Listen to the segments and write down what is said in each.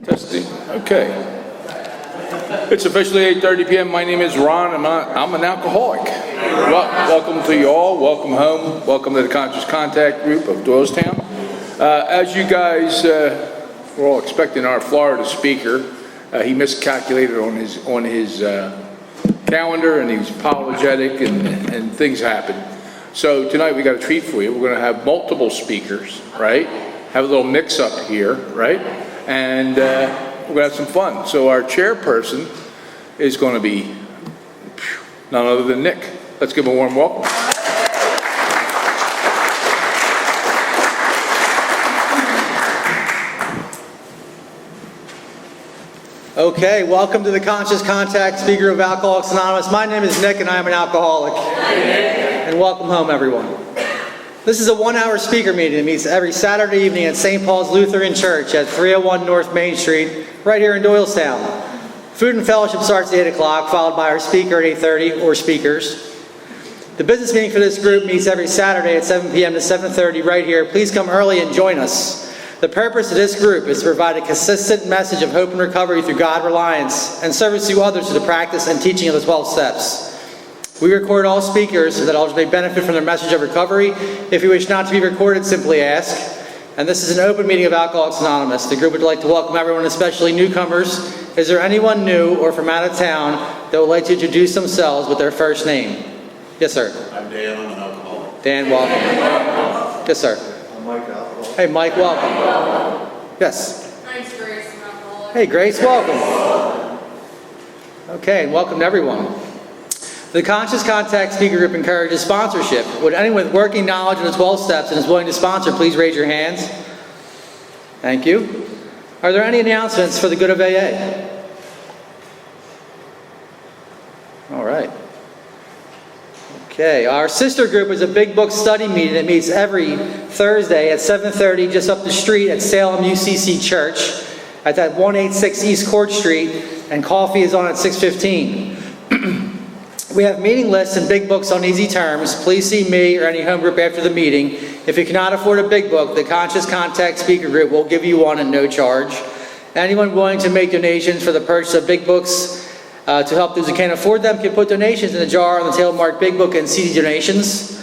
Testing. Okay. It's officially 8:30 p.m. My name is Ron. I'm an alcoholic. Welcome to you all. Welcome home. Welcome to the Conscious Contact group of Doylestown. As you guys we're all expecting our Florida speaker. He miscalculated on his calendar, and he's apologetic, and things happen. So tonight we got a treat for you. We're going to have multiple speakers, right? Have a little mix-up here, right? And we're going to have some fun. So our chairperson is going to be none other than Nick. Let's give him a warm welcome. Okay, welcome to the Conscious Contact Speaker of Alcoholics Anonymous. My name is Nick and I am an alcoholic. And welcome home, everyone. This is a 1-hour speaker meeting that meets every Saturday evening at St. Paul's Lutheran Church at 301 North Main Street, right here in Doylestown. Food and fellowship starts at 8 o'clock, followed by our speaker at 8:30, or speakers. The business meeting for this group meets every Saturday at 7 p.m. to 7:30 right here. Please come early and join us. The purpose of this group is to provide a consistent message of hope and recovery through God, reliance, and service to others through the practice and teaching of the 12 steps. We record all speakers so that others may benefit from their message of recovery. If you wish not to be recorded, simply ask. And this is an open meeting of Alcoholics Anonymous. The group would like to welcome everyone, especially newcomers. Is there anyone new or from out of town that would like to introduce themselves with their first name? Yes, sir. I'm Dan, I'm an alcoholic. Dan, welcome. Yes, sir. I'm Mike, alcoholic. Hey, Mike, welcome. Yes. My name's Grace, I'm an alcoholic. Hey, Grace, welcome. Okay, and welcome to everyone. The Conscious Contact Speaker Group encourages sponsorship. Would anyone with working knowledge of the 12 steps and is willing to sponsor, please raise your hands. Thank you. Are there any announcements for the good of AA? All right. Okay, our sister group is a big book study meeting that meets every Thursday at 7:30 just up the street at Salem UCC Church at that 186 East Court Street, and coffee is on at 6:15. We have meeting lists and big books on easy terms. Please see me or any home group after the meeting. If you cannot afford a big book, the Conscious Contact Speaker Group will give you one at no charge. Anyone willing to make donations for the purchase of big books to help those who can't afford them can put donations in the jar on the table marked Big Book and CD donations.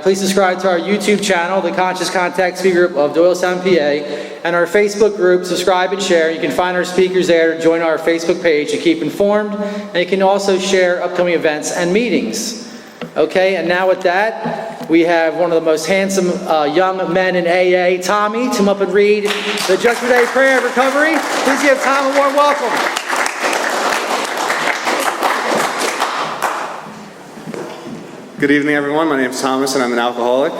Please subscribe to our YouTube channel, the Conscious Contact Speaker Group of Doylestown, PA, and our Facebook group. Subscribe and share. You can find our speakers there. Join our Facebook page to keep informed, and you can also share upcoming events and meetings. Okay, and now with that, we have one of the most handsome young men in AA, Tommy, to come up and read the Just for Today Prayer of Recovery. Please give Tom a warm welcome. Good evening, everyone. My name is Thomas, and I'm an alcoholic.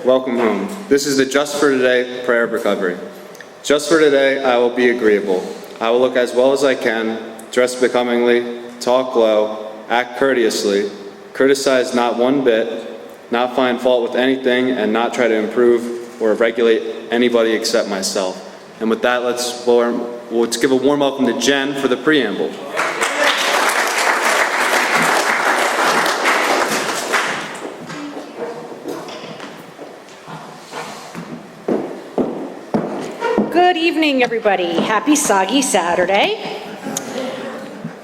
Welcome home. This is the Just for Today Prayer of Recovery. Just for today, I will be agreeable. I will look as well as I can, dress becomingly, talk low, act courteously, criticize not one bit, not find fault with anything, and not try to improve or regulate anybody except myself. And with that, let's give a warm welcome to Jen for the preamble. Good evening, everybody. Happy Soggy Saturday.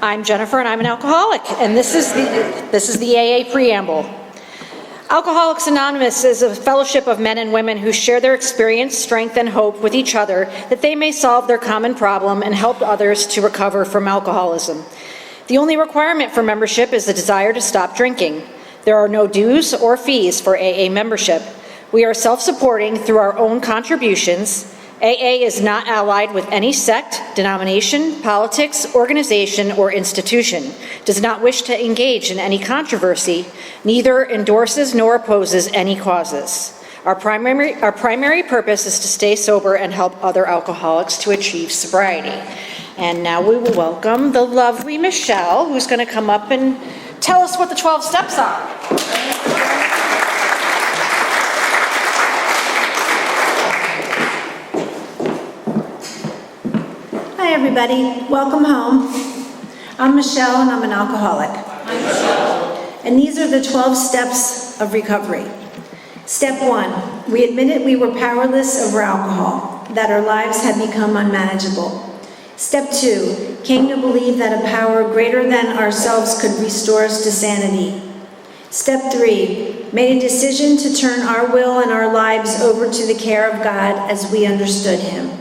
I'm Jennifer, and I'm an alcoholic, and this is the AA preamble. Alcoholics Anonymous is a fellowship of men and women who share their experience, strength, and hope with each other that they may solve their common problem and help others to recover from alcoholism. The only requirement for membership is the desire to stop drinking. There are no dues or fees for AA membership. We are self-supporting through our own contributions. AA is not allied with any sect, denomination, politics, organization, or institution, does not wish to engage in any controversy, neither endorses nor opposes any causes. Our primary purpose is to stay sober and help other alcoholics to achieve sobriety. And now we will welcome the lovely Michelle, who's going to come up and tell us what the 12 steps are. Hi everybody, welcome home. I'm Michelle and I'm an alcoholic. I'm Michelle. And these are the 12 steps of recovery. Step 1, we admitted we were powerless over alcohol. that our lives had become unmanageable. Step 2, came to believe that a power greater than ourselves could restore us to sanity. Step 3, made a decision to turn our will and our lives over to the care of God as we understood Him.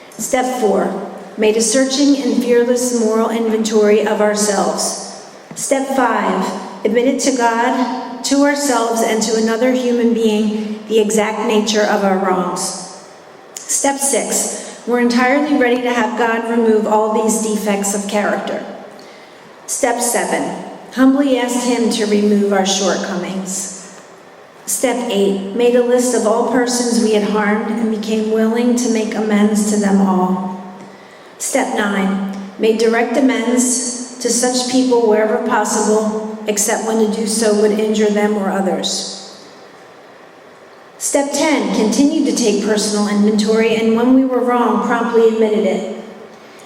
Step 4, made a searching and fearless moral inventory of ourselves. Step 5, admitted to God, to ourselves, and to another human being the exact nature of our wrongs. Step 6, we're entirely ready to have God remove all these defects of character. Step 7, humbly asked Him to remove our shortcomings. Step 8, made a list of all persons we had harmed and became willing to make amends to them all. Step 9, made direct amends to such people wherever possible, except when to do so would injure them or others. Step 10, continued to take personal inventory, and when we were wrong, promptly admitted it.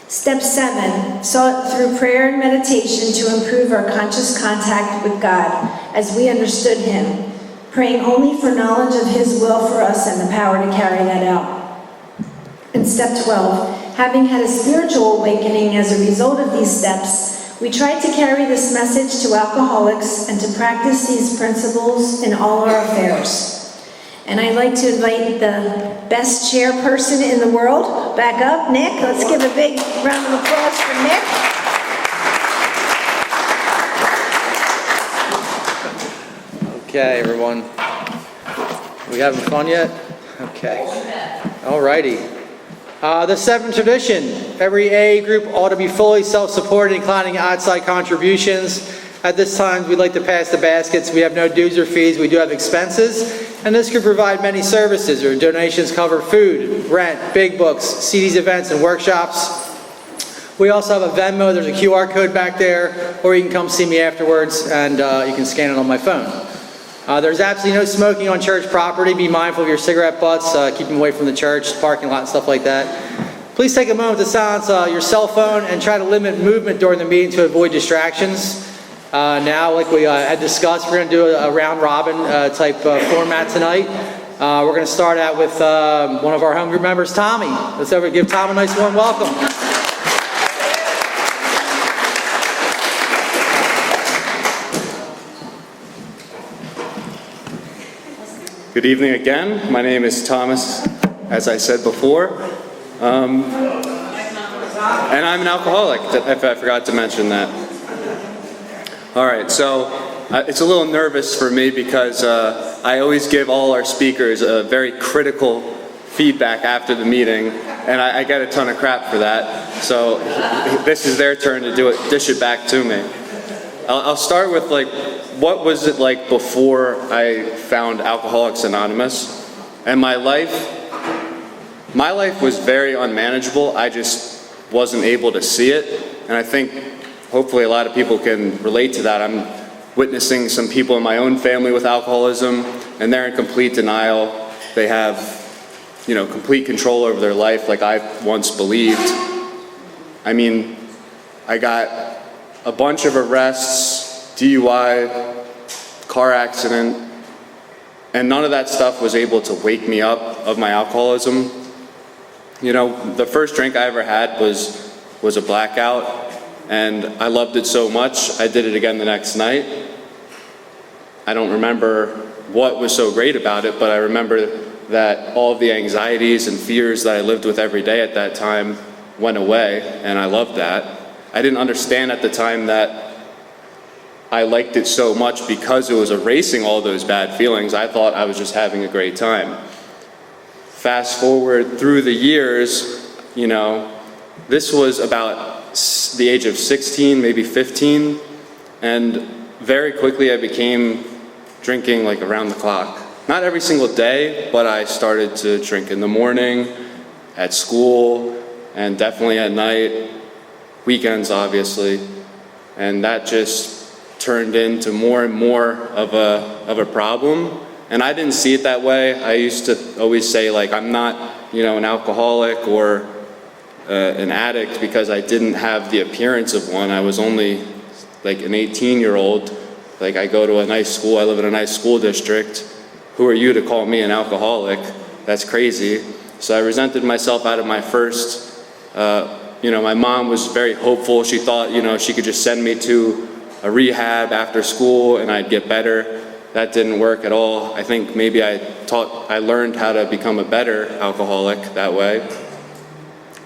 Step 7, sought through prayer and meditation to improve our conscious contact with God as we understood Him, praying only for knowledge of His will for us and the power to carry that out. And step 12, having had a spiritual awakening as a result of these steps, we tried to carry this message to alcoholics and to practice these principles in all our affairs. And I'd like to invite the best chairperson in the world back up, Nick. Let's give a big round of applause for Nick. Okay, everyone. We having fun yet? Okay. All righty. The seventh tradition. Every AA group ought to be fully self-supported, including outside contributions. At this time, we'd like to pass the baskets. We have no dues or fees. We do have expenses. And this could provide many services. Our donations cover food, rent, big books, CDs, events, and workshops. We also have a Venmo. There's a QR code back there. Or you can come see me afterwards, and you can scan it on my phone. There's absolutely no smoking on church property. Be mindful of your cigarette butts. Keep them away from the church, parking lot, and stuff like that. Please take a moment to silence your cell phone and try to limit movement during the meeting to avoid distractions. Now, like we had discussed, we're going to do a round robin type format tonight. We're going to start out with one of our home group members, Tommy. Let's give Tom a nice warm welcome. Good evening again. My name is Thomas, as I said before. And I'm an alcoholic, if I forgot to mention that. All right, so it's a little nervous for me because I always give all our speakers a very critical feedback after the meeting, and I get a ton of crap for that. So this is their turn to dish it back to me. I'll start with what was it like before I found Alcoholics Anonymous? And my life was very unmanageable. I just wasn't able to see it, and I think hopefully a lot of people can relate to that. I'm witnessing some people in my own family with alcoholism, and they're in complete denial. They have, complete control over their life like I once believed. I mean, I got a bunch of arrests, DUI, car accident, and none of that stuff was able to wake me up of my alcoholism. The first drink I ever had was a blackout. And I loved it so much, I did it again the next night. I don't remember what was so great about it, but I remember that all of the anxieties and fears that I lived with every day at that time went away, and I loved that. I didn't understand at the time that I liked it so much because it was erasing all those bad feelings. I thought I was just having a great time. Fast forward through the years, this was about the age of 16, maybe 15, and very quickly I became drinking around the clock. Not every single day, but I started to drink in the morning, at school, and definitely at night, weekends obviously, and that just turned into more and more of a problem. And I didn't see it that way. I used to always say I'm not an alcoholic or an addict because I didn't have the appearance of one. I was only an 18-year-old. I go to a nice school, I live in a nice school district. Who are you to call me an alcoholic? That's crazy. So I resented myself out of my first, my mom was very hopeful. She thought, she could just send me to a rehab after school and I'd get better. That didn't work at all. I think maybe I learned how to become a better alcoholic that way.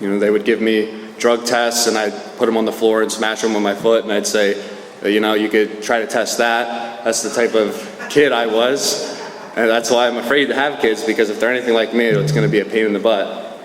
They would give me drug tests and I'd put them on the floor and smash them with my foot and I'd say, you could try to test that. That's the type of kid I was. And that's why I'm afraid to have kids, because if they're anything like me, it's going to be a pain in the butt.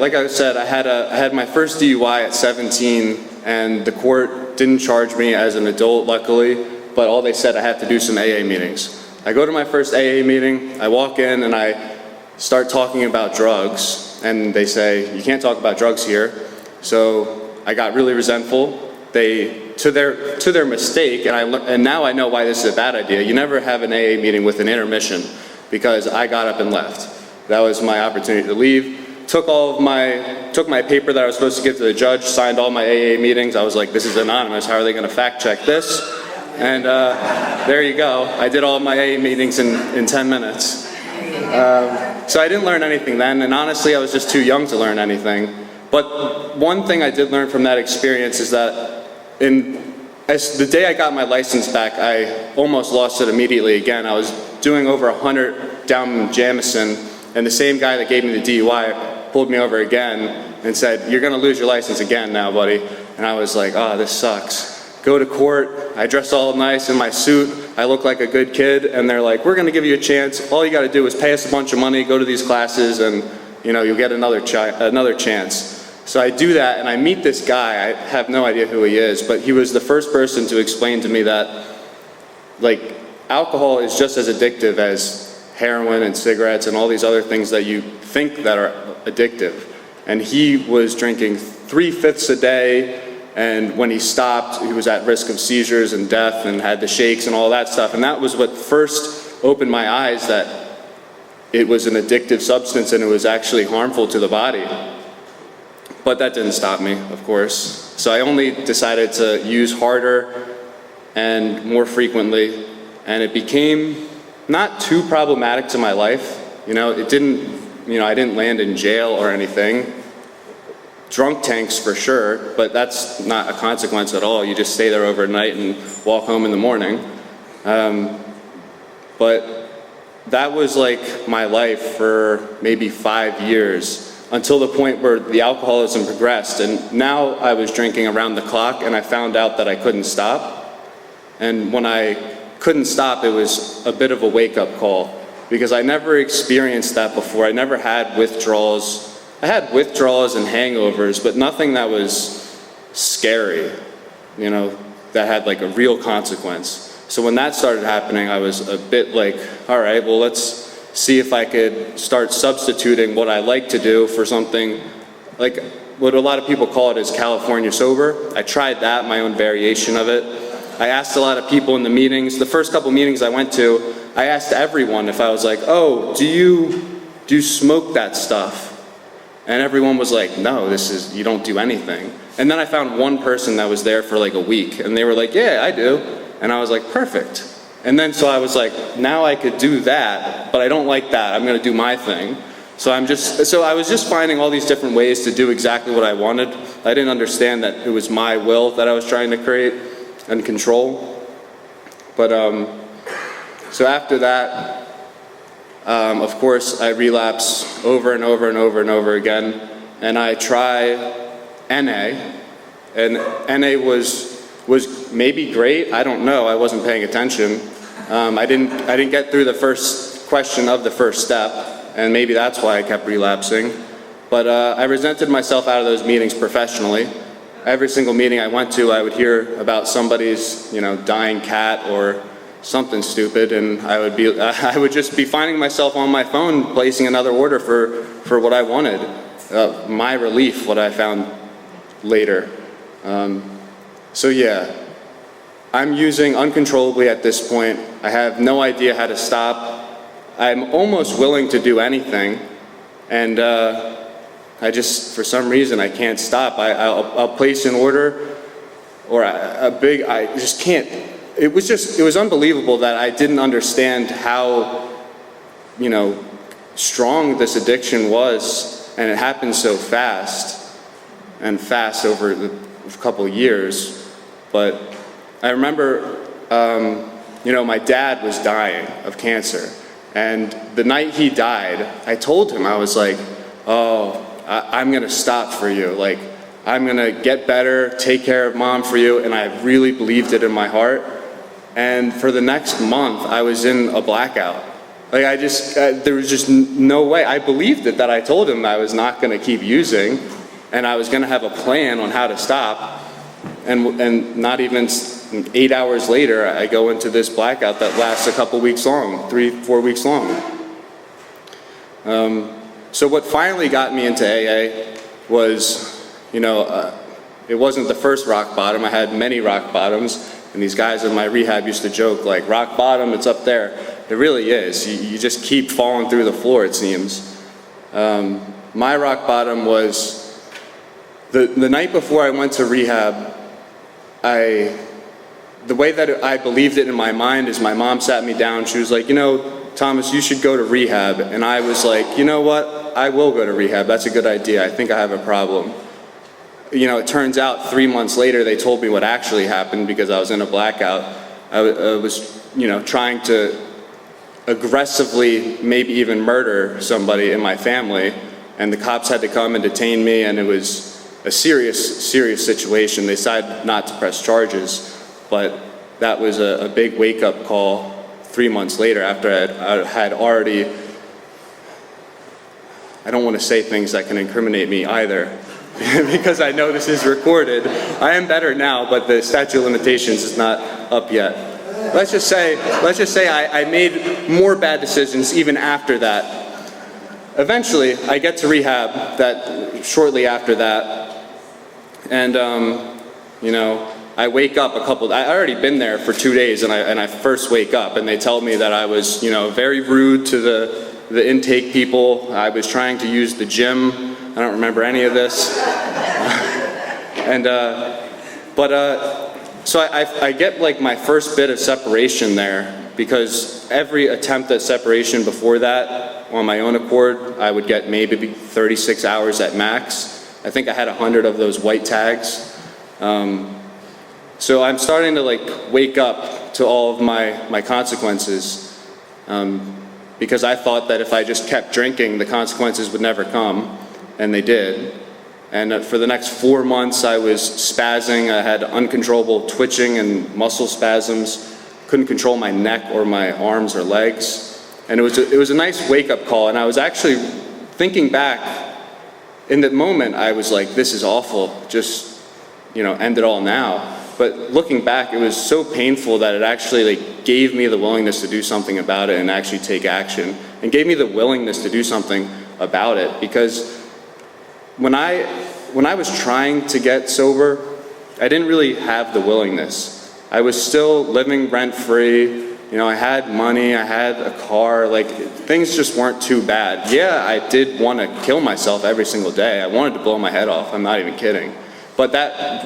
Like I said, I had my first DUI at 17, and the court didn't charge me as an adult, luckily, but all they said I had to do some AA meetings. I go to my first AA meeting, I walk in and I start talking about drugs, and they say, you can't talk about drugs here. So I got really resentful. To their mistake, and now I know why this is a bad idea. You never have an AA meeting with an intermission, because I got up and left. That was my opportunity to leave. Took my paper that I was supposed to give to the judge, signed all my AA meetings. I was like, this is anonymous. How are they going to fact check this? And there you go. I did all of my AA meetings in 10 minutes. So I didn't learn anything then, and honestly, I was just too young to learn anything. But one thing I did learn from that experience is that as the day I got my license back, I almost lost it immediately again. I was doing over 100 down Jamison, and the same guy that gave me the DUI pulled me over again and said, you're going to lose your license again now, buddy. And I was like, oh, this sucks. Go to court. I dress all nice in my suit. I look like a good kid, and they're like, we're going to give you a chance. All you got to do is pay us a bunch of money, go to these classes, and you'll get another chance. So I do that, and I meet this guy. I have no idea who he is, but he was the first person to explain to me that, alcohol is just as addictive as heroin and cigarettes and all these other things that you think that are addictive. And he was drinking 3/5 a day, and when he stopped, he was at risk of seizures and death and had the shakes and all that stuff. And that was what first opened my eyes that it was an addictive substance and it was actually harmful to the body. But that didn't stop me, of course. So I only decided to use harder and more frequently, and it became not too problematic to my life. I didn't land in jail or anything. Drunk tanks for sure, but that's not a consequence at all. You just stay there overnight and walk home in the morning. But that was like my life for maybe 5 years, until the point where the alcoholism progressed. And now I was drinking around the clock, and I found out that I couldn't stop. And when I couldn't stop, it was a bit of a wake-up call, because I never experienced that before. I never had withdrawals. I had withdrawals and hangovers, but nothing that was scary, that had like a real consequence. So when that started happening, I was a bit like, all right, well, let's see if I could start substituting what I like to do for something like what a lot of people call it is California sober. I tried that, my own variation of it. I asked a lot of people in the meetings. The first couple meetings I went to, I asked everyone if I was like, oh, do you smoke that stuff? And everyone was like, no, you don't do anything. And then I found one person that was there for like a week, and they were like, yeah, I do. And I was like, perfect. And then so I was like, now I could do that, but I don't like that. I'm going to do my thing. So I was just finding all these different ways to do exactly what I wanted. I didn't understand that it was my will that I was trying to create and control. But so after that, of course, I relapse over and over and over and over again, and I try NA, and NA was maybe great. I don't know. I wasn't paying attention. I didn't get through the first question of the first step, and maybe that's why I kept relapsing. But I resented myself out of those meetings professionally. Every single meeting I went to, I would hear about somebody's, dying cat or something stupid, and I would just be finding myself on my phone placing another order for what I wanted. My relief, what I found later. So yeah, I'm using uncontrollably at this point. I have no idea how to stop. I'm almost willing to do anything, and for some reason, I can't stop. I'll place an order, or I just can't it was unbelievable that I didn't understand how, strong this addiction was, and it happened so fast over a couple of years. But I remember, my dad was dying of cancer, and the night he died, I told him, I was like, oh, I'm gonna stop for you. Like, I'm gonna get better, take care of Mom for you, and I really believed it in my heart. And for the next month, I was in a blackout. Like, there was just no way. I believed it, that I told him I was not gonna keep using, and I was gonna have a plan on how to stop. And not even 8 hours later, I go into this blackout that lasts a couple weeks long, 3-4 weeks long. So what finally got me into AA was, it wasn't the first rock bottom. I had many rock bottoms, and these guys in my rehab used to joke, like, rock bottom, it's up there. It really is. You just keep falling through the floor, it seems. My rock bottom was the night before I went to rehab. The way that I believed it in my mind is my mom sat me down. She was like, Thomas, you should go to rehab. And I was like, you know what? I will go to rehab. That's a good idea. I think I have a problem. It turns out 3 months later, they told me what actually happened because I was in a blackout. I was, trying to aggressively, maybe even murder somebody in my family. And the cops had to come and detain me, and it was a serious, serious situation. They decided not to press charges, but that was a big wake-up call 3 months later after I had already, I don't want to say things that can incriminate me either, because I know this is recorded. I am better now, but the statute of limitations is not up yet. Let's just say I made more bad decisions even after that. Eventually, I get to rehab shortly after that, and I wake up I already been there for 2 days, and I first wake up, and they tell me that I was, very rude to the intake people. I was trying to use the gym. I don't remember any of this. So I get like my first bit of separation there, because every attempt at separation before that, on my own accord, I would get maybe 36 hours at max. I think I had 100 of those white tags. So I'm starting to wake up to all of my consequences, because I thought that if I just kept drinking, the consequences would never come, and they did. And for the next 4 months, I was spazzing. I had uncontrollable twitching and muscle spasms. Couldn't control my neck or my arms or legs. And it was a nice wake-up call. And I was actually thinking back, in that moment, I was like, this is awful. Just, end it all now. But looking back, it was so painful that it actually gave me the willingness to do something about it and actually take action, and gave me the willingness to do something about it. Because when I was trying to get sober, I didn't really have the willingness. I was still living rent-free. I had money, I had a car, things just weren't too bad. Yeah, I did want to kill myself every single day. I wanted to blow my head off, I'm not even kidding. But it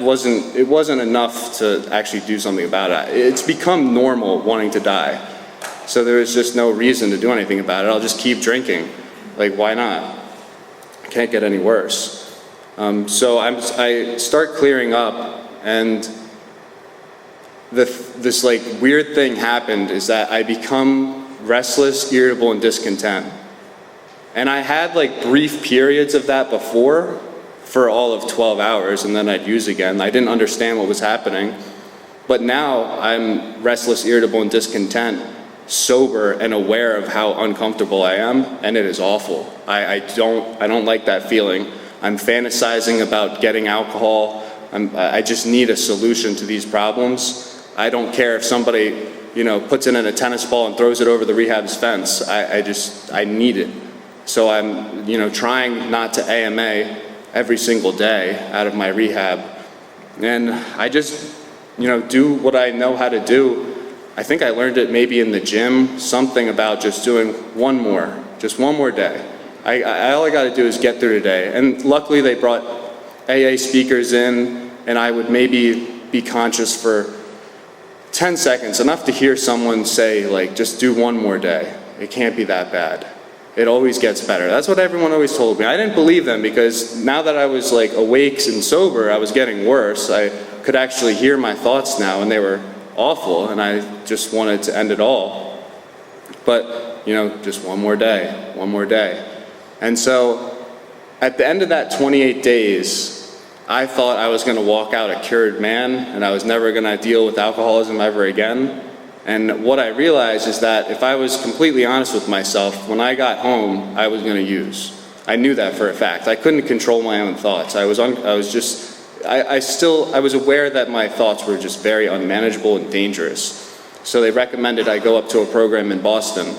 wasn't enough to actually do something about it. It's become normal wanting to die. So there was just no reason to do anything about it. I'll just keep drinking. Why not? It can't get any worse. So I start clearing up, and this weird thing happened, is that I become restless, irritable, and discontent. And I had brief periods of that before, for all of 12 hours, and then I'd use again. I didn't understand what was happening. But now I'm restless, irritable, and discontent, sober, and aware of how uncomfortable I am, and it is awful. I don't like that feeling. I'm fantasizing about getting alcohol. I just need a solution to these problems. I don't care if somebody, puts it in a tennis ball and throws it over the rehab's fence. I need it. So I'm, trying not to AMA every single day out of my rehab. And I just, do what I know how to do. I think I learned it maybe in the gym, something about just doing one more day. All I gotta do is get through today. And luckily they brought AA speakers in, and I would maybe be conscious for 10 seconds, enough to hear someone say, like, just do one more day. It can't be that bad. It always gets better. That's what everyone always told me. I didn't believe them because now that I was like awake and sober, I was getting worse. I could actually hear my thoughts now, and they were awful, and I just wanted to end it all. But, you know, just one more day, one more day. And so at the end of that 28 days, I thought I was going to walk out a cured man, and I was never going to deal with alcoholism ever again. And what I realized is that if I was completely honest with myself, when I got home, I was going to use. I knew that for a fact. I couldn't control my own thoughts. I was aware that my thoughts were just very unmanageable and dangerous. So they recommended I go up to a program in Boston,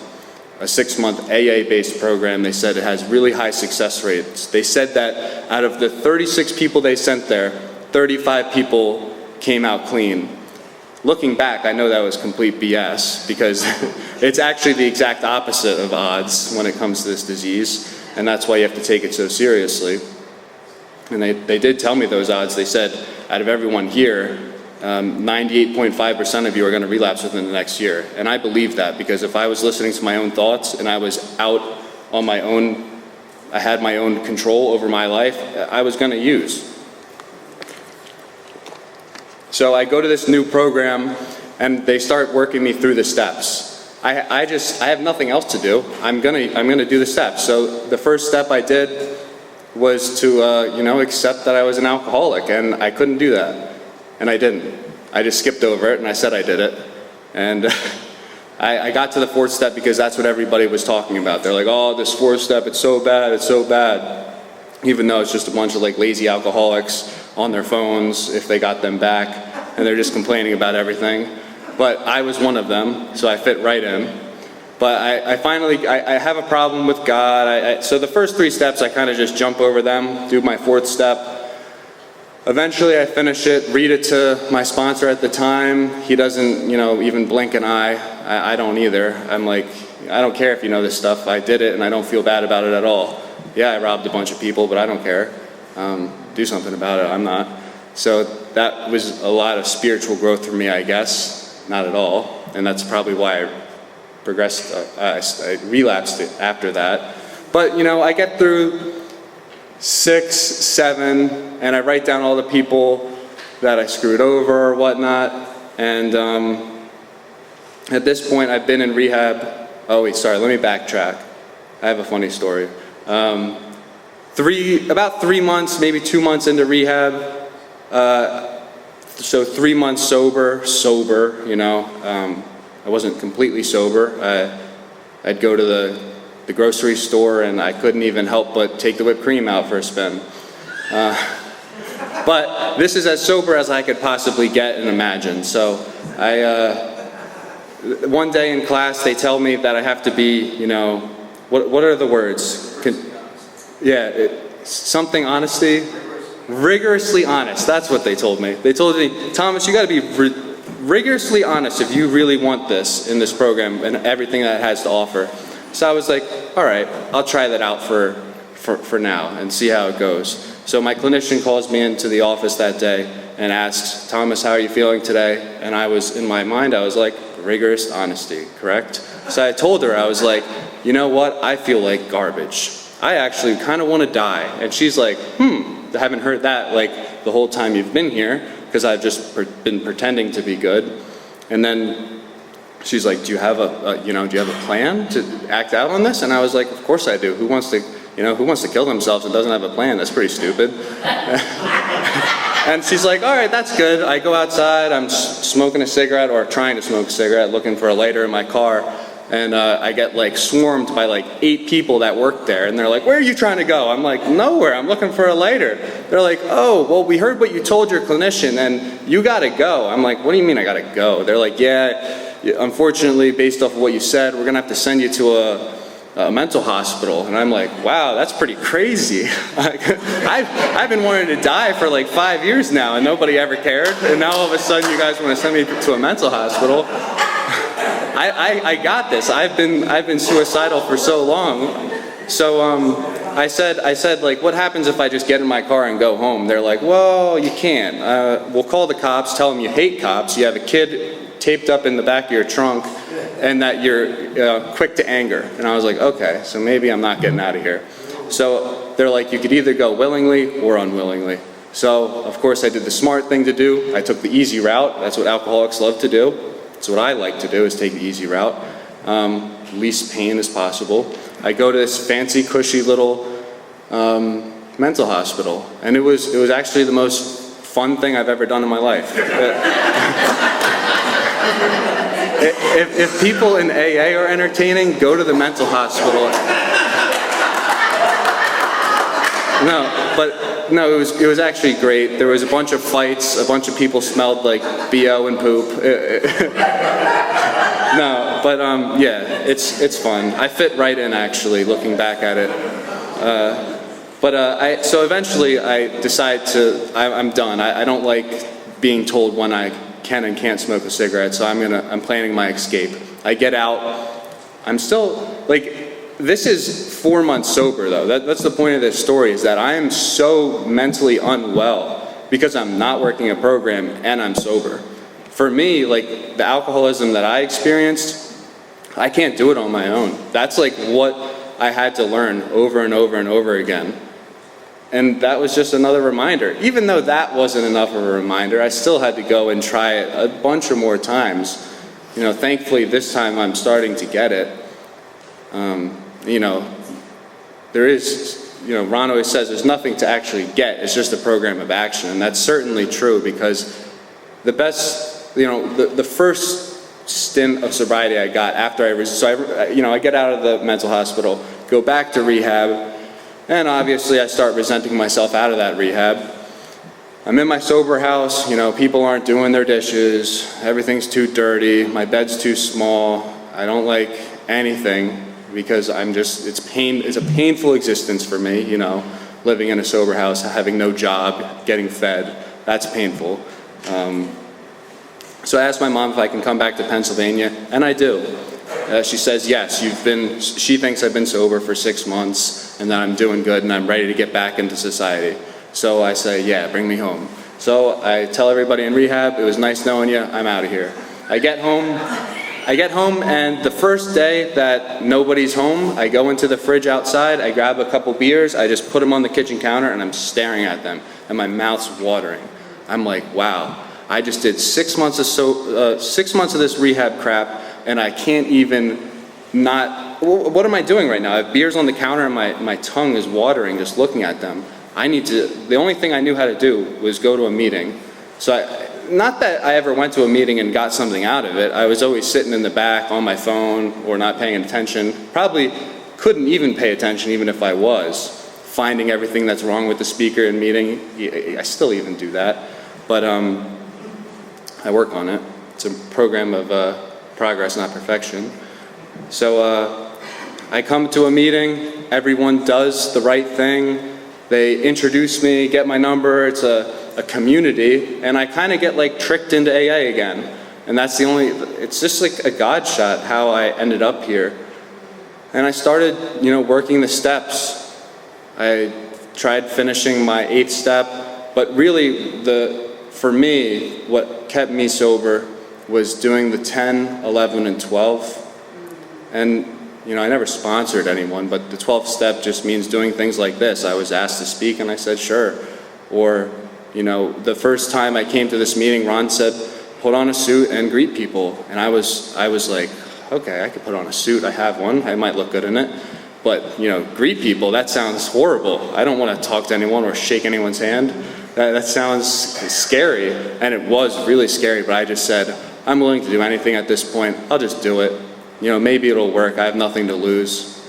a 6-month AA-based program. They said it has really high success rates. They said that out of the 36 people they sent there, 35 people came out clean. Looking back, I know that was complete BS because it's actually the exact opposite of odds when it comes to this disease, and that's why you have to take it so seriously. And they did tell me those odds. They said out of everyone here, 98.5% of you are going to relapse within the next year. And I believe that because if I was listening to my own thoughts and I was out on my own, I had my own control over my life, I was going to use. So I go to this new program and they start working me through the steps. I have nothing else to do. I'm gonna do the steps. So the first step I did was to accept that I was an alcoholic, and I couldn't do that, and I didn't. I just skipped over it and I said I did it, and I got to the 4th step because that's what everybody was talking about. They're like, oh, this 4th step, it's so bad, even though it's just a bunch of like lazy alcoholics on their phones if they got them back, and they're just complaining about everything. But I was one of them, so I fit right in. But I finally have a problem with God. So the first 3 steps, I kind of just jump over them, do my 4th step. Eventually I finish it, read it to my sponsor at the time. He doesn't, even blink an eye. I don't either. I'm like, I don't care if you know this stuff. I did it and I don't feel bad about it at all. Yeah, I robbed a bunch of people, but I don't care. Do something about it. I'm not. So that was a lot of spiritual growth for me, I guess. Not at all. And that's probably why I progressed, I relapsed after that. But, I get through 6, 7, and I write down all the people that I screwed over or whatnot. And at this point, I've been in rehab. Oh, wait, sorry, let me backtrack. I have a funny story. About 3 months, maybe 2 months into rehab, so 3 months sober, I wasn't completely sober. I'd go to the grocery store and I couldn't even help but take the whipped cream out for a spin. But this is as sober as I could possibly get and imagine. So one day in class they tell me that I have to be, what are the words? Something honesty. Rigorously honest, that's what they told me. They told me, Thomas, you gotta be rigorously honest if you really want this in this program and everything that it has to offer. So I was like, all right, I'll try that out for now and see how it goes. So my clinician calls me into the office that day and asks, Thomas, how are you feeling today? And in my mind, I was like, rigorous honesty, correct? So I told her, I was like, you know what, I feel like garbage. I actually kind of want to die. And she's like, I haven't heard that like the whole time you've been here because I've just been pretending to be good. And then she's like, do you have a plan to act out on this? And I was like, of course I do. Who wants to kill themselves and doesn't have a plan? That's pretty stupid. And she's like, all right, that's good. I go outside, I'm smoking a cigarette or trying to smoke a cigarette, looking for a lighter in my car. And I get like swarmed by like 8 people that work there. And they're like, where are you trying to go? I'm like, nowhere, I'm looking for a lighter. They're like, oh, well, we heard what you told your clinician and you gotta go. I'm like, what do you mean I gotta go? They're like, yeah, unfortunately, based off of what you said, we're gonna have to send you to a mental hospital. And I'm like, wow, that's pretty crazy. I've been wanting to die for like 5 years now and nobody ever cared. And now all of a sudden you guys wanna send me to a mental hospital. I got this. I've been suicidal for so long. So I said like, what happens if I just get in my car and go home? They're like, well, you can't. We'll call the cops, tell them you hate cops, you have a kid taped up in the back of your trunk and that you're quick to anger. And I was like, okay, so maybe I'm not getting out of here. So they're like, you could either go willingly or unwillingly. So, of course, I did the smart thing to do. I took the easy route. That's what alcoholics love to do. That's what I like to do, is take the easy route. Least pain as possible. I go to this fancy, cushy little mental hospital, and it was actually the most fun thing I've ever done in my life. If people in AA are entertaining, go to the mental hospital. No, it was actually great. There was a bunch of fights. A bunch of people smelled like BO and poop. Yeah, it's fun. I fit right in, actually, looking back at it. So eventually I decide I'm done. I don't like being told when I can and can't smoke a cigarette, so I'm planning my escape. I get out. I'm still, this is 4 months sober, though. That's the point of this story, is that I am so mentally unwell because I'm not working a program and I'm sober. For me, the alcoholism that I experienced, I can't do it on my own. That's what I had to learn over and over and over again. And that was just another reminder. Even though that wasn't enough of a reminder, I still had to go and try it a bunch of more times. Thankfully this time I'm starting to get it. There is, Ron always says there's nothing to actually get, it's just a program of action. And that's certainly true, because the best, the first stint of sobriety I got after I get out of the mental hospital, go back to rehab, and obviously I start resenting myself out of that rehab. I'm in my sober house, people aren't doing their dishes, everything's too dirty, my bed's too small, I don't like anything, because it's a painful existence for me, living in a sober house, having no job, getting fed, that's painful. So I asked my mom if I can come back to Pennsylvania, and I do. She says, yes, she thinks I've been sober for 6 months, and that I'm doing good, and I'm ready to get back into society. So I say, yeah, bring me home. So I tell everybody in rehab, it was nice knowing you, I'm out of here. I get home, and the first day that nobody's home, I go into the fridge outside, I grab a couple beers, I just put them on the kitchen counter, and I'm staring at them, and my mouth's watering. I'm like, wow, I just did 6 months of 6 months of this rehab crap, and I can't even what am I doing right now? I have beers on the counter, and my tongue is watering just looking at them. The only thing I knew how to do was go to a meeting. So not that I ever went to a meeting and got something out of it. I was always sitting in the back on my phone or not paying attention. Probably couldn't even pay attention even if I was. Finding everything that's wrong with the speaker in meeting. I still even do that. But I work on it. It's a program of progress, not perfection. So I come to a meeting. Everyone does the right thing. They introduce me, get my number. It's a community, and I kind of get tricked into AA again. And that's it's just a God shot how I ended up here. And I started, working the steps. I tried finishing my 8th step, but really for me, what kept me sober was doing the 10, 11, and 12. And I never sponsored anyone, but the 12th step just means doing things like this. I was asked to speak, and I said, sure. Or, the first time I came to this meeting, Ron said, put on a suit and greet people. And I was like, okay, I could put on a suit. I have one. I might look good in it. But, greet people, that sounds horrible. I don't want to talk to anyone or shake anyone's hand. That sounds scary. And it was really scary, but I just said, I'm willing to do anything at this point. I'll just do it. Maybe it'll work. I have nothing to lose.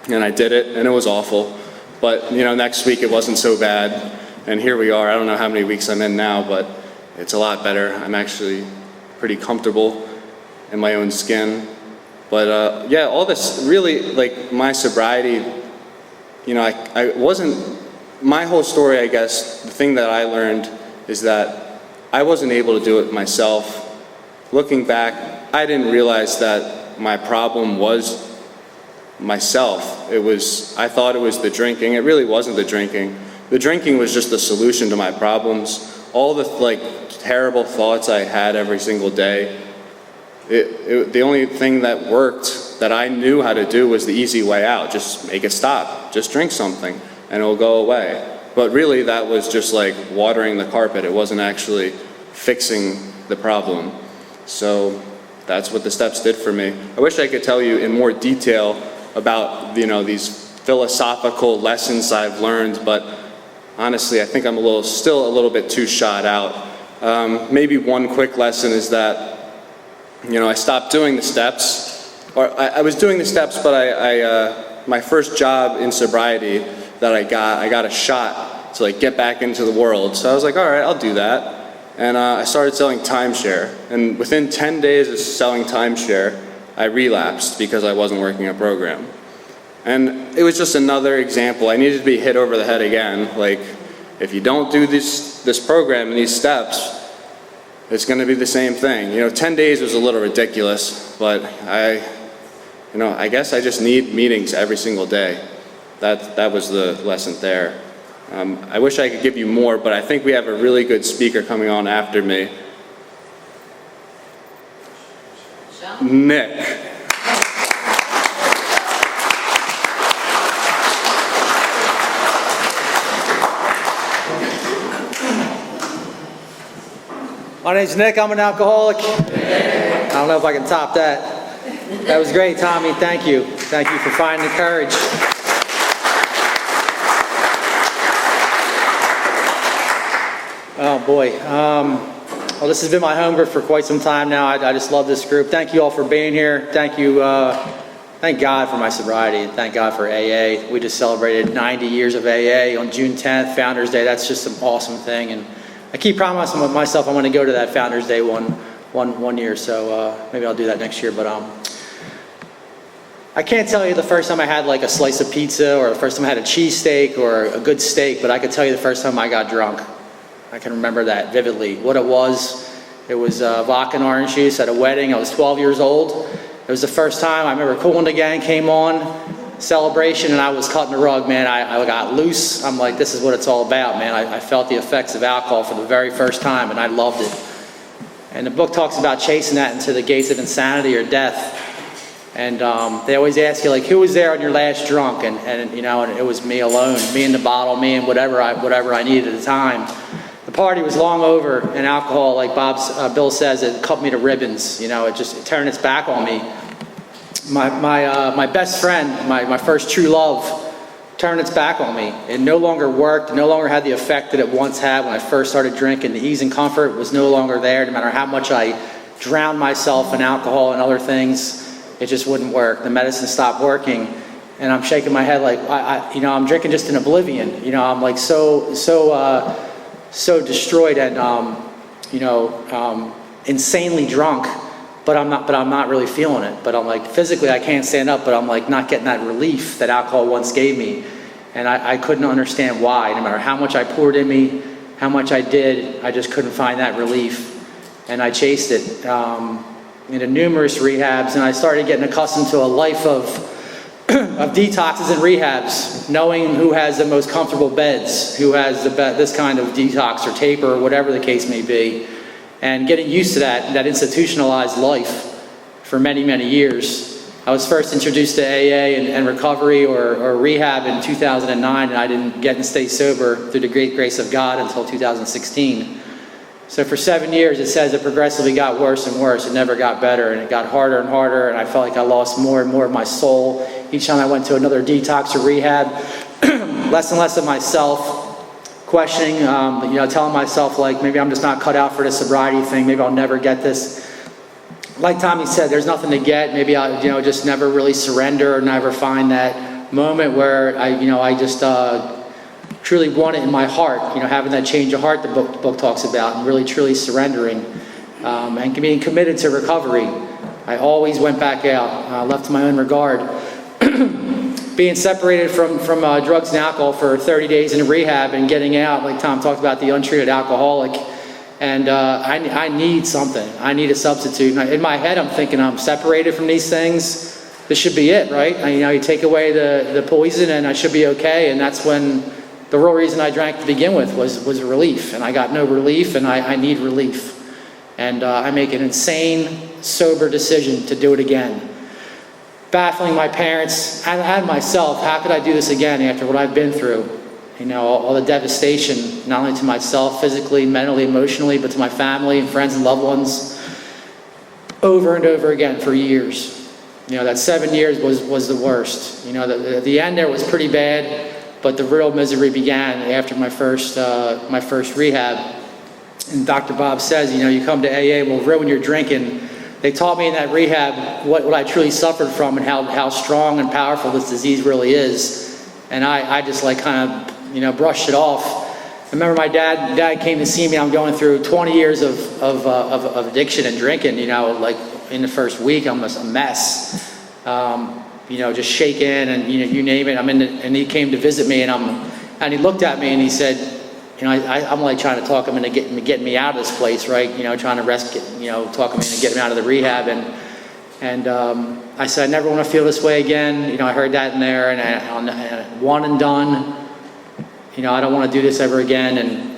And I did it, and it was awful. But, next week it wasn't so bad. And here we are. I don't know how many weeks I'm in now, but it's a lot better. I'm actually pretty comfortable in my own skin. But, all this really, my sobriety, I wasn't, my whole story, I guess, the thing that I learned is that I wasn't able to do it myself. Looking back, I didn't realize that my problem was myself. I thought it was the drinking. It really wasn't the drinking. The drinking was just the solution to my problems. All the terrible thoughts I had every single day The only thing that worked that I knew how to do was the easy way out. Just make it stop. Just drink something and it'll go away. But really that was just like watering the carpet. It wasn't actually fixing the problem. So that's what the steps did for me. I wish I could tell you in more detail about, these philosophical lessons I've learned, but honestly, I think I'm still a little bit too shot out. Maybe one quick lesson is that, I stopped doing the steps, or I was doing the steps, but my first job in sobriety that I got a shot to like get back into the world. So I was like, all right, I'll do that. And I started selling timeshare. And within 10 days of selling timeshare, I relapsed because I wasn't working a program. And it was just another example. I needed to be hit over the head again. Like, if you don't do this program and these steps, it's going to be the same thing. 10 days was a little ridiculous, but I guess I just need meetings every single day. That was the lesson there. I wish I could give you more, but I think we have a really good speaker coming on after me. Nick. My name's Nick, I'm an alcoholic. I don't know if I can top that. That was great, Tommy, thank you. Thank you for finding the courage. Oh boy, well this has been my home group for quite some time now. I just love this group. Thank you all for being here. Thank God for my sobriety, and thank God for AA. We just celebrated 90 years of AA on June 10th, Founders Day. That's just an awesome thing, and I keep promising myself I'm going to go to that Founders Day one year, so maybe I'll do that next year. But I can't tell you the first time I had like a slice of pizza or the first time I had a cheesesteak or a good steak, but I could tell you the first time I got drunk. I can remember that vividly. What it was vodka and orange juice at a wedding. I was 12 years old. It was the first time. I remember Cool and the Gang came on, celebration, and I was cutting the rug, man. I got loose. I'm like, this is what it's all about, man. I felt the effects of alcohol for the very first time, and I loved it. And the book talks about chasing that into the gates of insanity or death. And they always ask you, like, who was there on your last drunk? And it was me alone, me and the bottle, me and whatever I needed at the time. The party was long over, and alcohol, like Bill says, it cut me to ribbons. It turned its back on me. My best friend, my first true love, turned its back on me. It no longer worked. It no longer had the effect that it once had when I first started drinking. The ease and comfort was no longer there. No matter how much I drowned myself in alcohol and other things, it just wouldn't work. The medicine stopped working, and I'm shaking my head like I'm drinking just in oblivion. I'm like so destroyed and insanely drunk, but I'm not really feeling it. But I'm like, physically I can't stand up, but I'm like not getting that relief that alcohol once gave me, and I couldn't understand why. No matter how much I poured in me, how much I did, I just couldn't find that relief, and I chased it into numerous rehabs, and I started getting accustomed to a life of detoxes and rehabs, knowing who has the most comfortable beds, who has this kind of detox or taper or whatever the case may be, and getting used to that institutionalized life for many, many years. I was first introduced to AA and recovery or rehab in 2009, and I didn't get and stay sober through the great grace of God until 2016. So for 7 years, it says it progressively got worse and worse. It never got better, and it got harder and harder, and I felt like I lost more and more of my soul. Each time I went to another detox or rehab, less and less of myself, questioning, telling myself, like, maybe I'm just not cut out for this sobriety thing. Maybe I'll never get this. Like Tommy said, there's nothing to get. Maybe I'll, just never really surrender or never find that moment where I just truly want it in my heart, having that change of heart the book talks about, and really truly surrendering and being committed to recovery. I always went back out, left to my own regard. Being separated from drugs and alcohol for 30 days in rehab and getting out, like Tom talked about, the untreated alcoholic, and I need something. I need a substitute. And in my head, I'm thinking I'm separated from these things. This should be it, right? You take away the poison and I should be okay, and that's when the real reason I drank to begin with was relief, and I got no relief, and I need relief. And I make an insane sober decision to do it again. Baffling my parents and myself, how could I do this again after what I've been through? You know, all the devastation, not only to myself, physically, mentally, emotionally, but to my family and friends and loved ones, over and over again for years. You know, that 7 years was the worst. You know, the end there was pretty bad, but the real misery began after my first rehab. And Dr. Bob says, you know, you come to AA, we'll ruin your drinking. They taught me in that rehab what I truly suffered from and how strong and powerful this disease really is. And I just like kind of, you know, brushed it off. I remember my dad came to see me. I'm going through 20 years of addiction and drinking, you know, like in the first week, I'm a mess. You know, just shaking and, you know, you name it. And he came to visit me and he looked at me and he said, you know, I'm like trying to talk him into getting me out of this place, right? You know, trying to talk him into getting me out of the rehab. And I said, I never want to feel this way again. You know, I heard that in there and one and done. You know, I don't want to do this ever again, and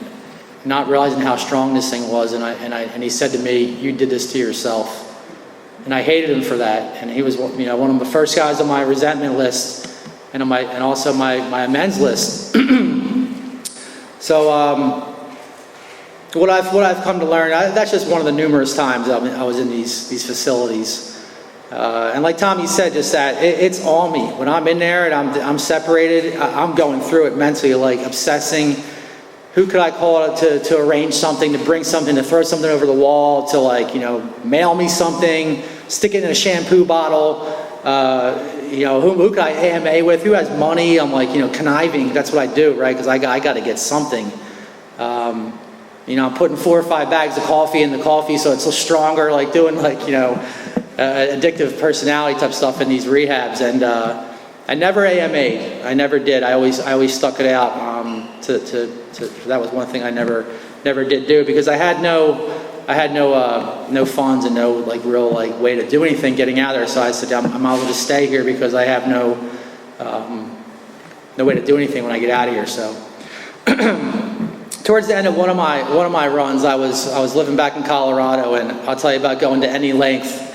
not realizing how strong this thing was. And he said to me, you did this to yourself. And I hated him for that. And he was, you know, one of the first guys on my resentment list and also my amends list. So what I've come to learn, that's just one of the numerous times I was in these facilities. And like Tommy said, just that it's on me. When I'm in there and I'm separated, I'm going through it mentally, like obsessing. Who could I call to arrange something, to bring something, to throw something over the wall, to like, you know, mail me something, stick it in a shampoo bottle. You know, who could I AMA with? Who has money? I'm like, you know, conniving. That's what I do, right? Because I got to get something. You know, I'm putting 4 or 5 bags of coffee in the coffee so it's a little stronger, like doing like, you know, addictive personality type stuff in these rehabs. And I never AMA'd. I never did. I always stuck it out. That was one thing I never did do, because I had no funds and no like real like way to do anything getting out of there. So I said, I might as well just stay here because I have no way to do anything when I get out of here. So towards the end of one of my runs, I was living back in Colorado, and I'll tell you about going to any length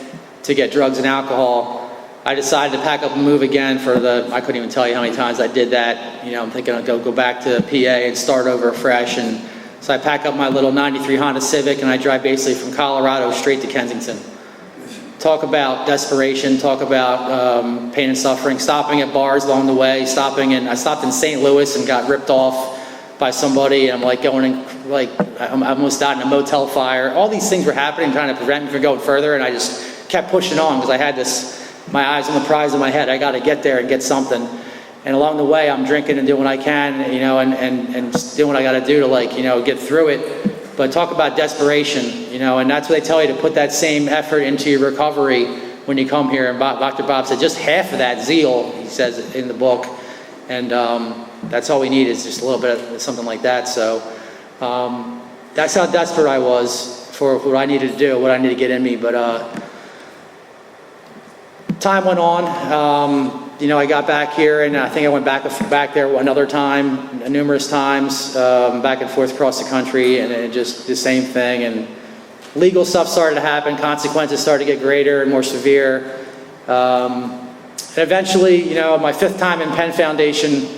to get drugs and alcohol. I decided to pack up and move again I couldn't even tell you how many times I did that. You know, I'm thinking I'll go back to PA and start over fresh. And so I pack up my little 93 Honda Civic and I drive basically from Colorado straight to Kensington. Talk about desperation, talk about pain and suffering, stopping at bars along the way, I stopped in St. Louis and got ripped off by somebody. And I'm like I almost died in a motel fire. All these things were happening, trying to prevent me from going further. And I just kept pushing on because I had my eyes on the prize in my head. I got to get there and get something. And along the way, I'm drinking and doing what I can, you know, and just doing what I got to do to, like, you know, get through it. But talk about desperation, you know, and that's what they tell you, to put that same effort into your recovery when you come here. And Dr. Bob said just half of that zeal, he says in the book. And that's all we need, is just a little bit of something like that. So that's how desperate I was for what I needed to do, what I needed to get in me. But time went on. You know, I got back here, and I think I went back there another time, numerous times, back and forth across the country, and it just the same thing. And legal stuff started to happen. Consequences started to get greater and more severe. And eventually, you know, my 5th time in Penn Foundation,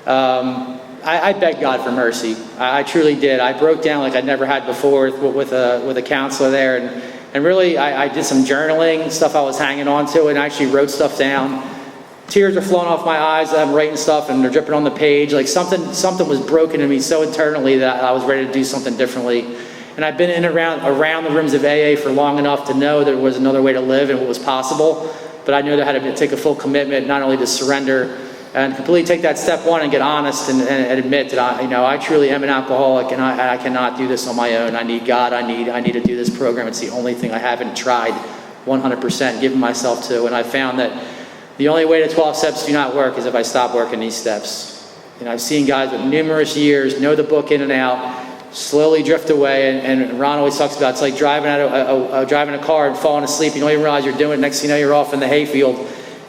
I begged God for mercy. I truly did. I broke down like I'd never had before with a counselor there, and really, I did some journaling, stuff I was hanging on to, and I actually wrote stuff down. Tears are flowing off my eyes. I'm writing stuff, and they're dripping on the page. Like something was broken in me so internally that I was ready to do something differently. And I've been in around the rooms of AA for long enough to know there was another way to live and what was possible. But I knew that I had to take a full commitment, not only to surrender and completely take that step one and get honest and admit that I truly am an alcoholic, and I cannot do this on my own. I need God. I need to do this program. It's the only thing I haven't tried 100% given myself to. And I found that the only way the 12 steps do not work is if I stop working these steps. And I've seen guys with numerous years know the book in and out, slowly drift away. And Ron always talks about, it's like driving a car and falling asleep. You don't even realize you're doing it. Next thing you know, you're off in the hayfield,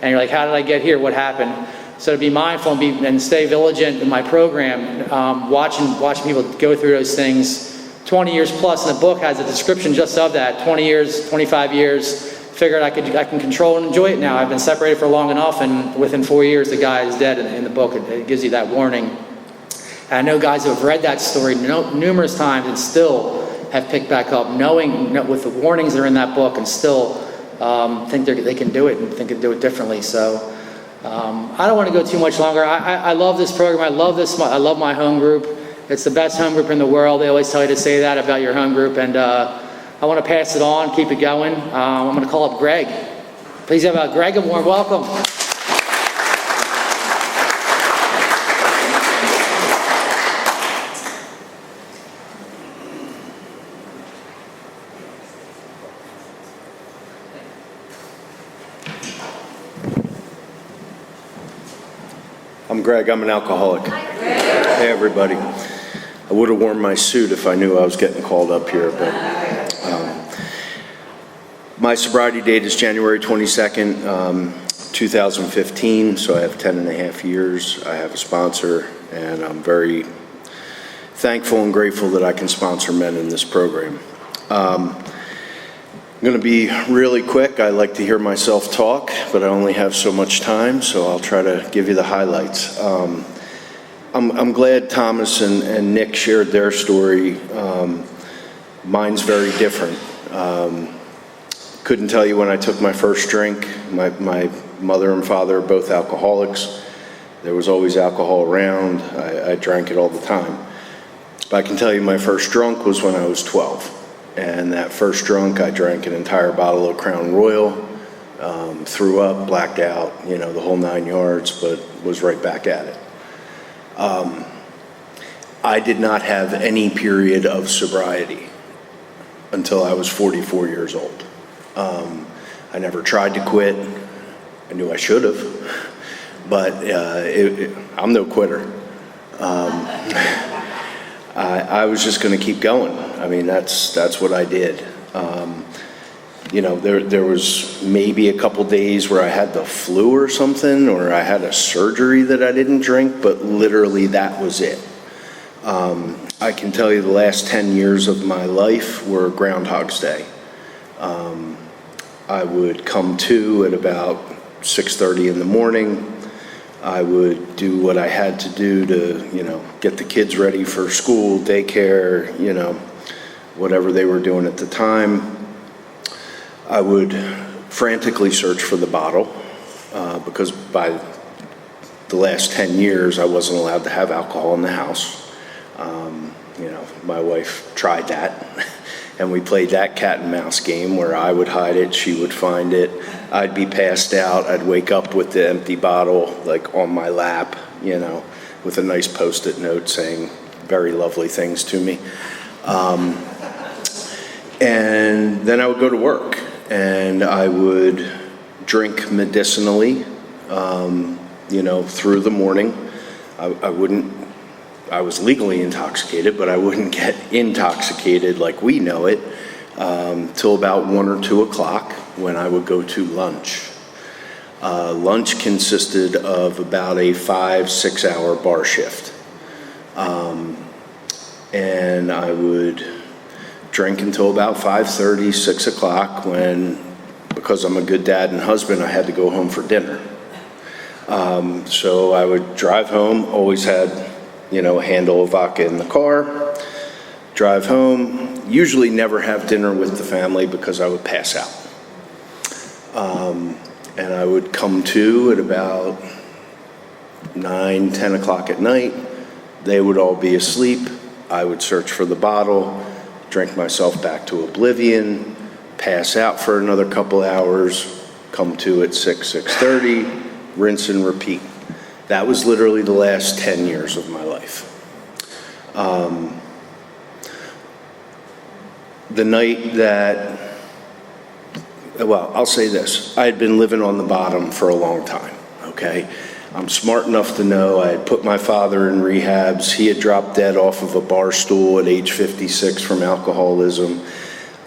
and you're like, how did I get here? What happened? So to be mindful and stay vigilant in my program, watching people go through those things, 20 years plus, and the book has a description just of that, 20 years, 25 years. Figured I can control and enjoy it now. I've been separated for long enough, and within 4 years, the guy is dead in the book. It gives you that warning. And I know guys who have read that story numerous times and still have picked back up, knowing with the warnings that are in that book, and still think they can do it and think they can do it differently. So I don't want to go too much longer. I love this program. I love my home group. It's the best home group in the world. They always tell you to say that about your home group, and I want to pass it on, keep it going. I'm going to call up Greg. Please have Greg, a warm welcome. I'm Greg, I'm an alcoholic. Hey everybody. I would have worn my suit if I knew I was getting called up here, but my sobriety date is January 22nd, 2015, so I have 10 and a half years. I have a sponsor, and I'm very thankful and grateful that I can sponsor men in this program. I'm going to be really quick. I like to hear myself talk, but I only have so much time, so I'll try to give you the highlights. I'm glad Thomas and Nick shared their story. Mine's very different. Couldn't tell you when I took my first drink. My mother and father are both alcoholics. There was always alcohol around. I drank it all the time. But I can tell you my first drunk was when I was 12. And that first drunk, I drank an entire bottle of Crown Royal, threw up, blacked out, the whole 9 yards, but was right back at it. I did not have any period of sobriety until I was 44 years old. I never tried to quit. I knew I should have, but I'm no quitter. I was just going to keep going. I mean, that's what I did. There was maybe a couple days where I had the flu or something, or I had a surgery that I didn't drink, but literally that was it. I can tell you the last 10 years of my life were Groundhog's Day. I would come to at about 6:30 in the morning. I would do what I had to do to, get the kids ready for school, daycare, whatever they were doing at the time. I would frantically search for the bottle because by the last 10 years, I wasn't allowed to have alcohol in the house. My wife tried that, and we played that cat and mouse game where I would hide it, she would find it. I'd be passed out. I'd wake up with the empty bottle, like on my lap, with a nice Post-it note saying very lovely things to me. And then I would go to work, and I would drink medicinally, through the morning. I was legally intoxicated, but I wouldn't get intoxicated like we know it till about 1 or 2 o'clock when I would go to lunch. Lunch consisted of about a 5-6 hour bar shift. And I would drink until about 5:30, 6 o'clock when, because I'm a good dad and husband, I had to go home for dinner. So I would drive home, always had, a handle of vodka in the car, drive home, usually never have dinner with the family because I would pass out. And I would come to at about 9, 10 o'clock at night. They would all be asleep. I would search for the bottle, drink myself back to oblivion, pass out for another couple hours, come to at 6:30, rinse and repeat. That was literally the last 10 years of my life. The night that, I'll say this. I had been living on the bottom for a long time, okay? I'm smart enough to know I had put my father in rehabs. He had dropped dead off of a bar stool at age 56 from alcoholism.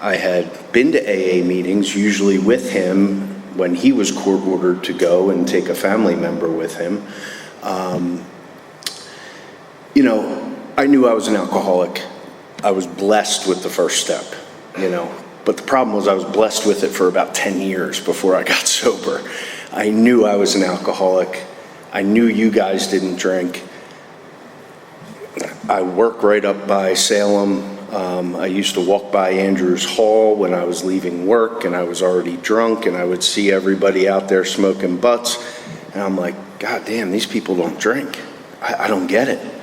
I had been to AA meetings, usually with him, when he was court-ordered to go and take a family member with him. I knew I was an alcoholic. I was blessed with the first step, you know. But the problem was I was blessed with it for about 10 years before I got sober. I knew I was an alcoholic. I knew you guys didn't drink. I work right up by Salem. I used to walk by Andrews Hall when I was leaving work, and I was already drunk, and I would see everybody out there smoking butts, and I'm like, God damn, these people don't drink. I don't get it.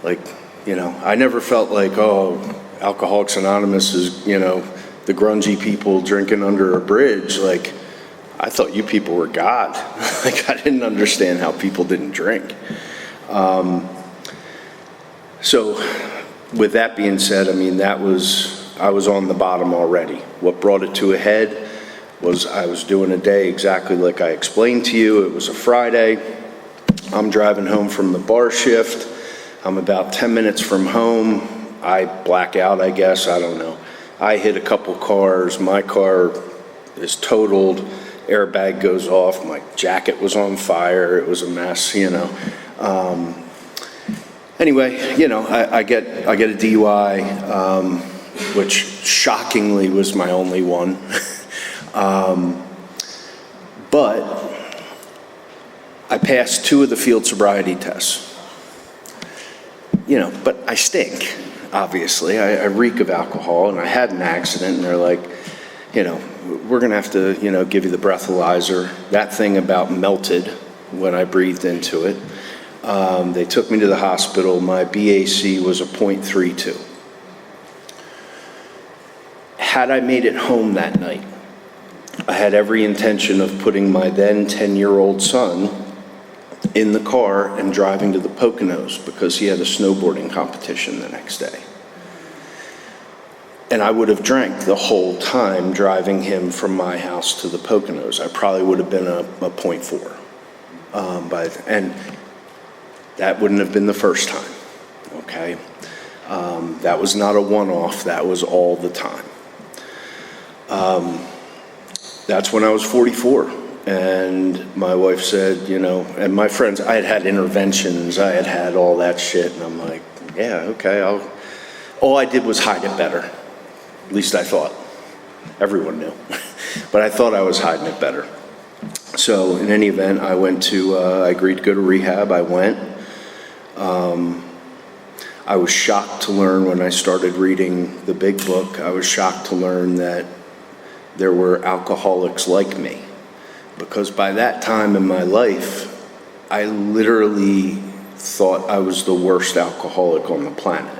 Like, you know, I never felt like, oh, Alcoholics Anonymous is, you know, the grungy people drinking under a bridge. Like, I thought you people were God. Like, I didn't understand how people didn't drink. So with that being said, I mean, I was on the bottom already. What brought it to a head was I was doing a day exactly like I explained to you. It was a Friday. I'm driving home from the bar shift. I'm about 10 minutes from home. I black out, I guess. I don't know. I hit a couple cars. My car is totaled. Airbag goes off. My jacket was on fire. It was a mess, you know. Anyway, you know, I get a DUI, which shockingly was my only one. But I passed 2 of the field sobriety tests. You know, but I stink, obviously. I reek of alcohol, and I had an accident, and they're like, you know, we're going to have to, you know, give you the breathalyzer. That thing about melted when I breathed into it. They took me to the hospital. My BAC was a 0.32. Had I made it home that night, I had every intention of putting my then 10-year-old son in the car and driving to the Poconos because he had a snowboarding competition the next day. And I would have drank the whole time driving him from my house to the Poconos. I probably would have been a 0.4. And that wouldn't have been the first time, okay? That was not a one-off, that was all the time. That's when I was 44, and my wife said, you know, and my friends, I had had interventions, I had had all that shit, and I'm like, yeah, okay, all I did was hide it better. At least I thought. Everyone knew. But I thought I was hiding it better. So in any event, I agreed to go to rehab. I went. I was shocked to learn when I started reading the big book, I was shocked to learn that there were alcoholics like me. Because by that time in my life, I literally thought I was the worst alcoholic on the planet.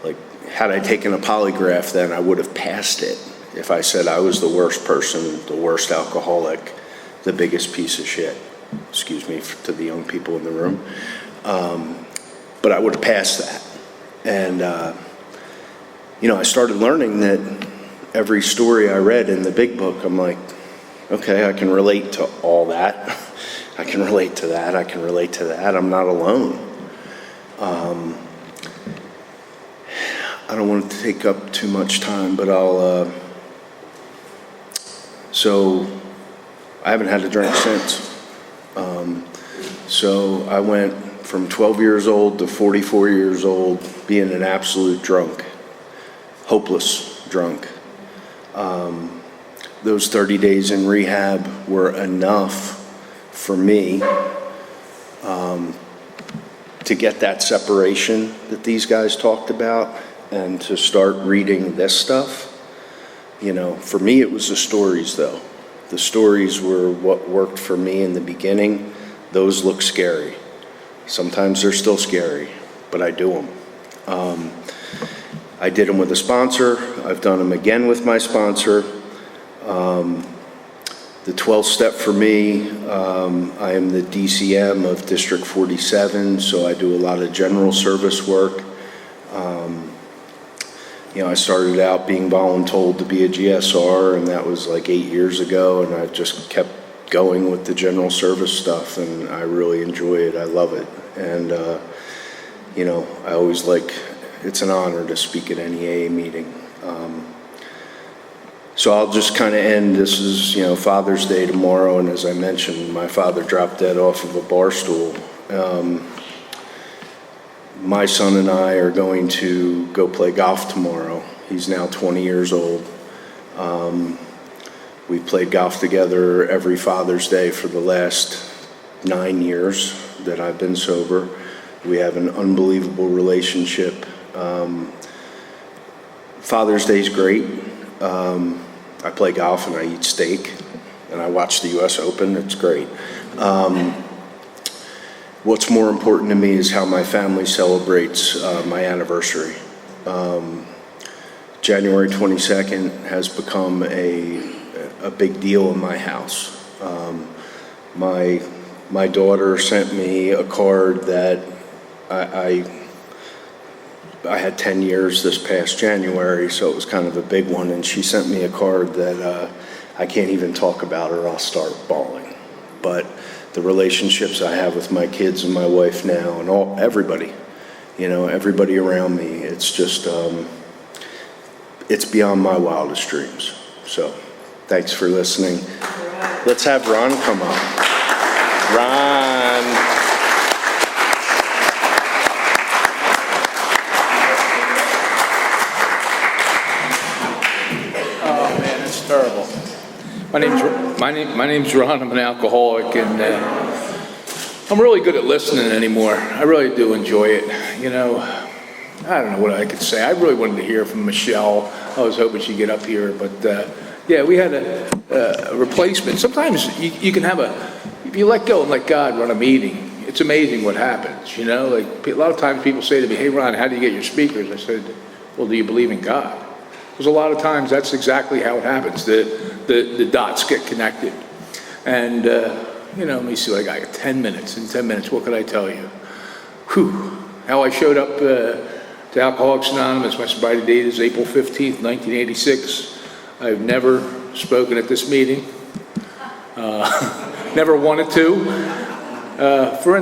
Like, had I taken a polygraph then, I would have passed it. If I said I was the worst person, the worst alcoholic, the biggest piece of shit. Excuse me to the young people in the room. But I would have passed that. And, you know, I started learning that every story I read in the big book, I'm like, okay, I can relate to all that. I can relate to that. I can relate to that. I'm not alone. I don't want to take up too much time, but so I haven't had a drink since. So I went from 12 years old to 44 years old being an absolute drunk, hopeless drunk. Those 30 days in rehab were enough for me to get that separation that these guys talked about and to start reading this stuff. You know, for me it was the stories though. The stories were what worked for me in the beginning. Those look scary. Sometimes they're still scary, but I do them. I did them with a sponsor. I've done them again with my sponsor. The 12th step for me, I am the DCM of District 47, so I do a lot of general service work. You know, I started out being voluntold to be a GSR, and that was like 8 years ago, and I've just kept going with the general service stuff, and I really enjoy it. I love it. And, you know, I always it's an honor to speak at any AA meeting. So I'll just kind of end. This is, you know, Father's Day tomorrow, and as I mentioned, my father dropped dead off of a bar stool. My son and I are going to go play golf tomorrow. He's now 20 years old. We've played golf together every Father's Day for the last 9 years that I've been sober. We have an unbelievable relationship. Father's Day's great. I play golf and I eat steak and I watch the US Open. It's great. What's more important to me is how my family celebrates my anniversary. January 22nd has become a big deal in my house. My daughter sent me a card that I had 10 years this past January, so it was kind of a big one, and she sent me a card that I can't even talk about or I'll start bawling. But the relationships I have with my kids and my wife now and everybody around me, it's just, it's beyond my wildest dreams. So thanks for listening. Let's have Ron come up. Ron. Terrible. My name's Ron. I'm an alcoholic, and I'm really good at listening anymore. I really do enjoy it. I don't know what I could say. I really wanted to hear from Michelle. I was hoping she'd get up here, but yeah, we had a replacement. Sometimes you can have if you let go and let God run a meeting, it's amazing what happens. Like a lot of times people say to me, "Hey, Ron, how do you get your speakers?" I said, "Well, do you believe in God?" Because a lot of times that's exactly how it happens. The dots get connected. And, let me see, I got 10 minutes. In 10 minutes, what could I tell you? How I showed up to Alcoholics Anonymous, my sobriety date is April 15th, 1986. I've never spoken at this meeting. Never wanted to. For a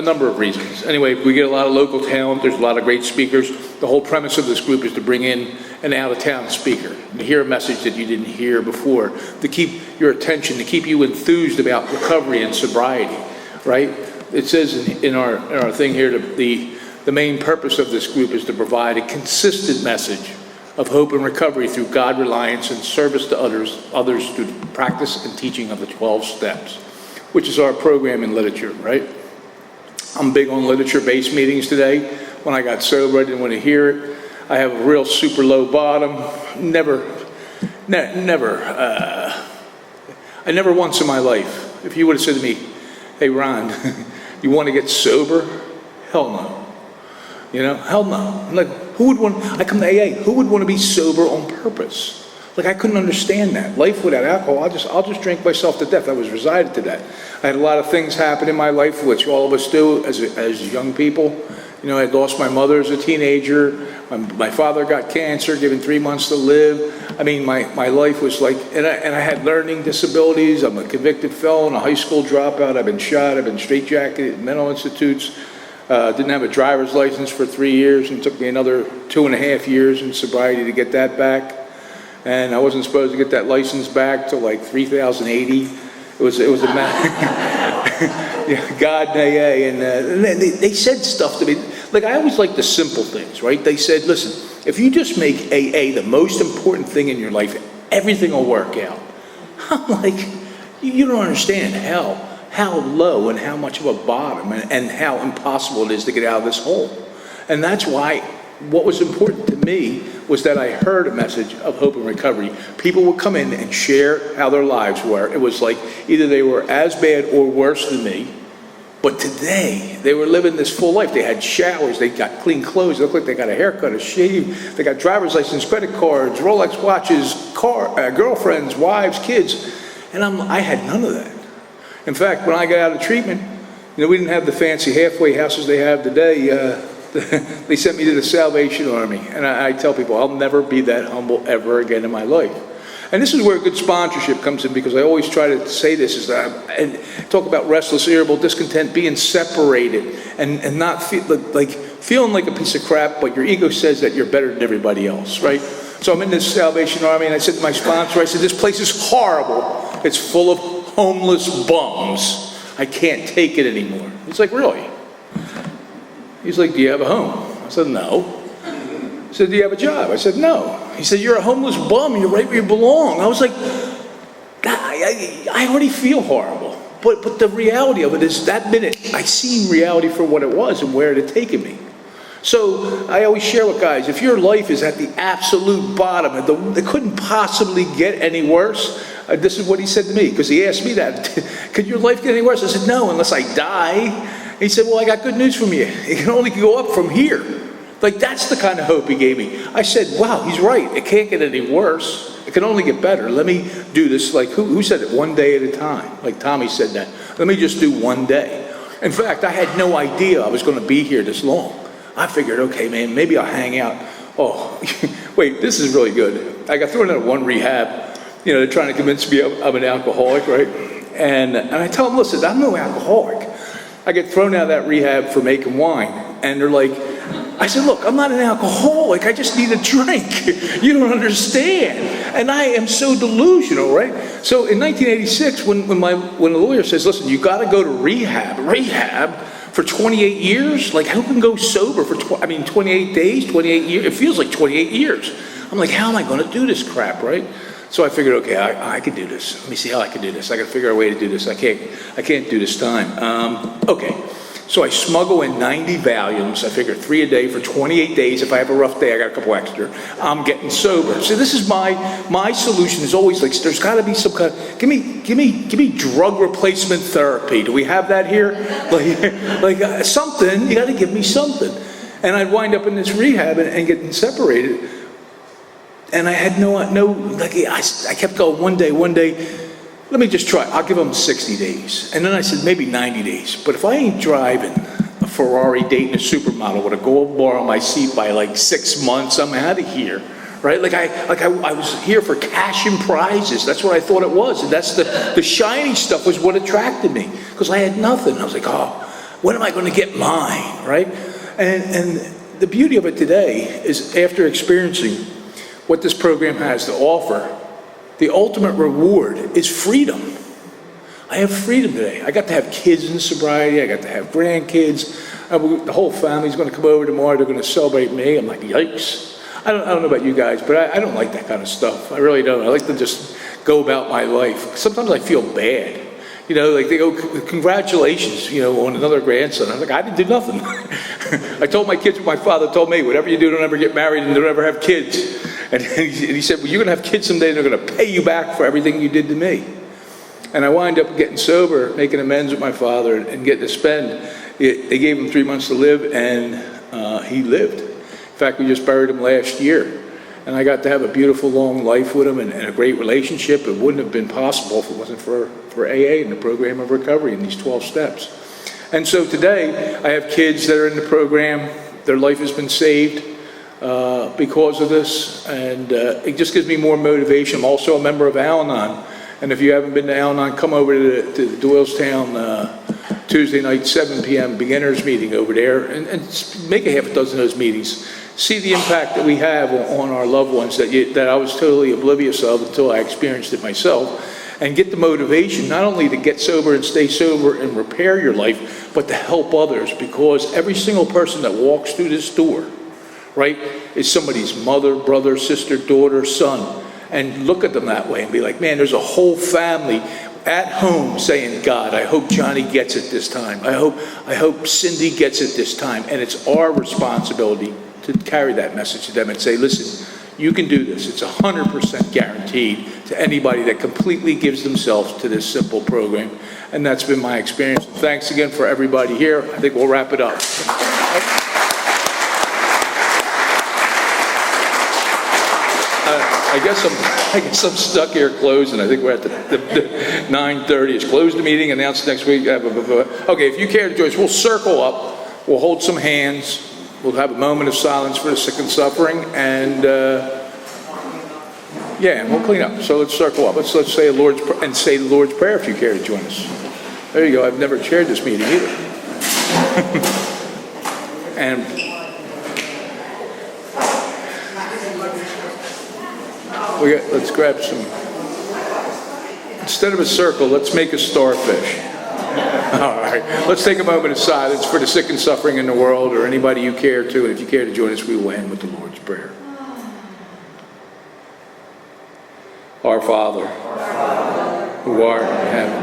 number of reasons. Anyway, we get a lot of local talent. There's a lot of great speakers. The whole premise of this group is to bring in an out-of-town speaker, to hear a message that you didn't hear before, to keep your attention, to keep you enthused about recovery and sobriety, right? It says in our thing here, the main purpose of this group is to provide a consistent message of hope and recovery through God, reliance, and service to others through the practice and teaching of the 12 steps, which is our program in literature, right? I'm big on literature-based meetings today. When I got sober, I didn't want to hear it. I have a real super low bottom. I never once in my life, if you would have said to me, "Hey, Ron, you want to get sober?" Hell no. Hell no. I'm like, I come to AA, who would want to be sober on purpose? Like, I couldn't understand that. Life without alcohol, I'll just drink myself to death. I was resided to that. I had a lot of things happen in my life, which all of us do as young people. I lost my mother as a teenager. My father got cancer, given 3 months to live. I mean, my life was like, and I had learning disabilities. I'm a convicted felon, a high school dropout. I've been shot. I've been straitjacketed in mental institutes. Didn't have a driver's license for 3 years, and it took me another 2.5 years in sobriety to get that back. And I wasn't supposed to get that license back till like 3080. It was a God and AA, and they said stuff to me. Like, I always like the simple things, right? They said, listen, if you just make AA the most important thing in your life, everything will work out. I'm like, you don't understand how low and how much of a bottom and how impossible it is to get out of this hole. And that's why what was important to me was that I heard a message of hope and recovery. People would come in and share how their lives were. It was like either they were as bad or worse than me, but today they were living this full life. They had showers, they got clean clothes, they looked like they got a haircut, a shave, they got driver's license, credit cards, Rolex watches, girlfriends, wives, kids, and I had none of that. In fact, when I got out of treatment, we didn't have the fancy halfway houses they have today. They sent me to the Salvation Army, and I tell people I'll never be that humble ever again in my life. And this is where good sponsorship comes in, because I always try to say this, is that and talk about restless, irritable, discontent, being separated, and not feeling like a piece of crap, but your ego says that you're better than everybody else, right? So I'm in this Salvation Army, and I said to my sponsor, I said, this place is horrible. It's full of homeless bums. I can't take it anymore. He's like, really? He's like, do you have a home? I said, no. He said, do you have a job? I said, no. He said, you're a homeless bum. You're right where you belong. I was like, God, I already feel horrible. But the reality of it is that minute, I seen reality for what it was and where it had taken me. So I always share with guys, if your life is at the absolute bottom, and it couldn't possibly get any worse, this is what he said to me, because he asked me that, could your life get any worse? I said, no, unless I die. He said, well, I got good news from you. It can only go up from here. Like, that's the kind of hope he gave me. I said, wow, he's right. It can't get any worse. It can only get better. Let me do this, like, who said it? One day at a time. Like Tommy said that. Let me just do one day. In fact, I had no idea I was going to be here this long. I figured, okay, man, maybe I'll hang out. Oh, wait, this is really good. I got thrown out of one rehab. You know, they're trying to convince me I'm an alcoholic, right? And I tell them, listen, I'm no alcoholic. I get thrown out of that rehab for making wine. And they're like, I said, look, I'm not an alcoholic. I just need a drink. You don't understand. And I am so delusional, right? So in 1986, when the lawyer says, listen, you got to go to rehab for 28 years? Like, who can go sober for 28 days, 28 years? It feels like 28 years. I'm like, how am I going to do this crap, right? So I figured, okay, I can do this. Let me see how I can do this. I got to figure out a way to do this. I can't do this time. Okay. So I smuggle in 90 Valiums. I figure 3 a day for 28 days. If I have a rough day, I got a couple extra. I'm getting sober. So this is my solution is always like, there's got to be some kind of, give me drug replacement therapy. Do we have that here? Like something, you got to give me something. And I'd wind up in this rehab and getting separated. And I had I kept going one day. Let me just try. I'll give them 60 days. And then I said, maybe 90 days. But if I ain't driving a Ferrari dating a supermodel with a gold bar on my seat by like 6 months, I'm out of here, right? I was here for cash and prizes. That's what I thought it was. And that's the shiny stuff was what attracted me. Because I had nothing. I was like, oh, when am I going to get mine, right? And the beauty of it today is after experiencing what this program has to offer, the ultimate reward is freedom. I have freedom today. I got to have kids in sobriety. I got to have grandkids. The whole family's going to come over tomorrow. They're going to celebrate me. I'm like, yikes. I don't know about you guys, but I don't like that kind of stuff. I really don't. I like to just go about my life. Sometimes I feel bad. You know, like they go, congratulations, on another grandson. I'm like, I didn't do nothing. I told my kids what my father told me, whatever you do, don't ever get married and don't ever have kids. And he said, well, you're going to have kids someday, and they're going to pay you back for everything you did to me. And I wind up getting sober, making amends with my father, and getting to spend. They gave him 3 months to live, and he lived. In fact, we just buried him last year. And I got to have a beautiful, long life with him and a great relationship. It wouldn't have been possible if it wasn't for AA and the program of recovery and these 12 steps. And so today, I have kids that are in the program. Their life has been saved because of this. And it just gives me more motivation. I'm also a member of Al-Anon. And if you haven't been to Al-Anon, come over to the Doylestown Tuesday night, 7 p.m. beginners meeting over there. And make a half a dozen of those meetings. See the impact that we have on our loved ones that I was totally oblivious of until I experienced it myself, and get the motivation not only to get sober and stay sober and repair your life, but to help others, because every single person that walks through this door, right, is somebody's mother, brother, sister, daughter, son, and look at them that way and be like, man, there's a whole family at home saying, God, I hope Johnny gets it this time. I hope Cindy gets it this time. And it's our responsibility to carry that message to them and say, listen, you can do this. It's 100% guaranteed to anybody that completely gives themselves to this simple program. And that's been my experience. Thanks again for everybody here. I think we'll wrap it up. I guess I'm stuck here closing. I think we're at the 9:30. It's closed the meeting, announced next week. Okay, if you care to join us, we'll circle up. We'll hold some hands. We'll have a moment of silence for the sick and suffering, and and we'll clean up. So let's circle up. Let's say the Lord's Prayer if you care to join us. There you go. I've never chaired this meeting either. And let's grab some. Instead of a circle, let's make a starfish. All right, let's take a moment of silence for the sick and suffering in the world, or anybody you care to. And if you care to join us, we will end with the Lord's Prayer. Our Father, who art in heaven,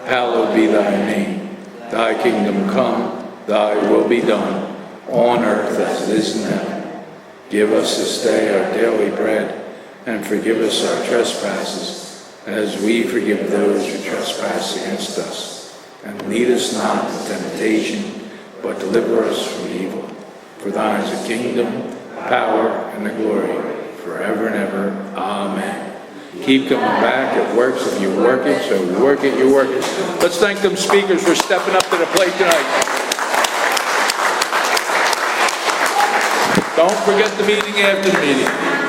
hallowed be thy name. Thy kingdom come, thy will be done, on earth as it is in heaven. Give us this day our daily bread, and forgive us our trespasses, as we forgive those who trespass against us. And lead us not into temptation, but deliver us from evil. For thine is the kingdom, the power, and the glory, forever and ever. Amen. Keep coming back. It works if you work it, so work it, you work it. Let's thank them speakers for stepping up to the plate tonight. Don't forget the meeting after the meeting.